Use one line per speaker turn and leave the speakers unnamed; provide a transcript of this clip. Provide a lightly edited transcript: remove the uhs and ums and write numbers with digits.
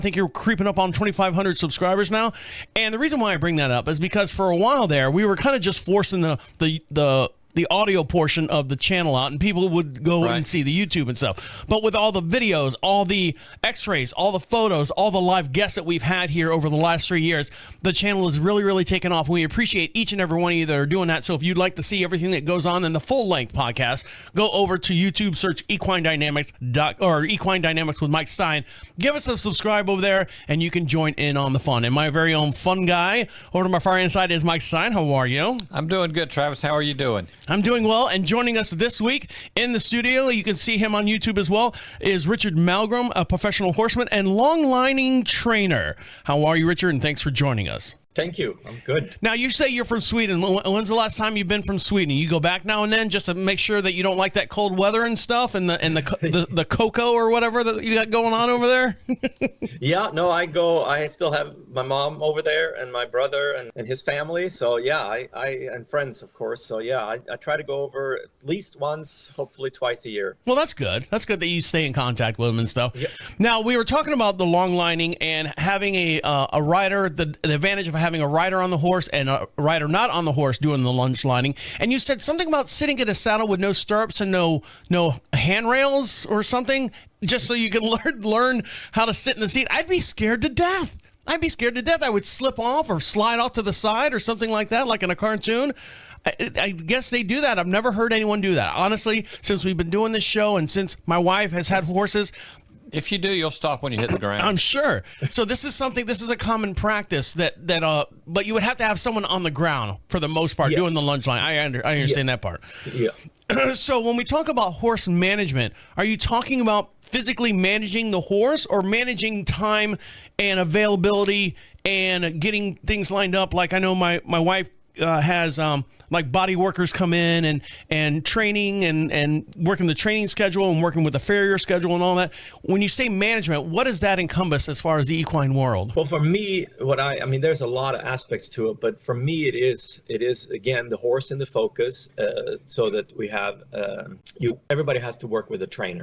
I think you're creeping up on 2,500 subscribers now. And the reason why I bring that up is because for a while there, we were kind of just forcing the audio portion of the channel out, and people would go and see the YouTube and stuff. But with all the videos, all the x-rays, all the photos, all the live guests that we've had here over the last 3 years, the channel is really, really taken off. We appreciate each and every one of you that are doing that. So if you'd like to see everything that goes on in the full-length podcast, go over to YouTube, search Equine Dynamics or Equine Dynamics with Mike Stein. Give us a subscribe over there, and you can join in on the fun. And my very own fun guy over to my far end side is Mike Stein. How are you?
I'm doing good, Travis. How are you doing?
I'm doing well, and joining us this week in the studio, you can see him on YouTube as well, is Richard Malgrom, a professional horseman and long lining trainer. How are you, Richard? And thanks for joining us.
Thank you. I'm good.
Now, you say you're from Sweden. When's the last time you've been from Sweden? You go back now and then just to make sure that you don't like that cold weather and stuff, and the cocoa or whatever that you got going on over there?
Yeah, no, I go. I still have my mom over there and my brother and his family. So yeah, I and friends, of course. So yeah, I try to go over at least once, hopefully twice a year.
Well, that's good. That's good that you stay in contact with them and stuff.
Yeah.
Now, we were talking about the long lining and having a rider, the advantage of having a rider on the horse and a rider not on the horse doing the lunge lining. And you said something about sitting in a saddle with no stirrups and no handrails or something, just so you can learn how to sit in the seat. I'd be scared to death. I would slip off or slide off to the side or something like that, like in a cartoon. I guess they do that. I've never heard anyone do that. Honestly, since we've been doing this show and since my wife has had horses,
if you do, you'll stop when you hit the ground.
I'm sure. So this is a common practice but you would have to have someone on the ground for the most part doing the lunge line. I understand that part.
Yeah.
So when we talk about horse management, are you talking about physically managing the horse or managing time and availability and getting things lined up? Like I know my wife has like body workers come in and training and working the training schedule and working with the farrier schedule and all that. When you say management, what does that encompass as far as the equine world?
Well, for me, I mean, there's a lot of aspects to it, but for me, it is again the horse in the focus, so that we have everybody has to work with a trainer.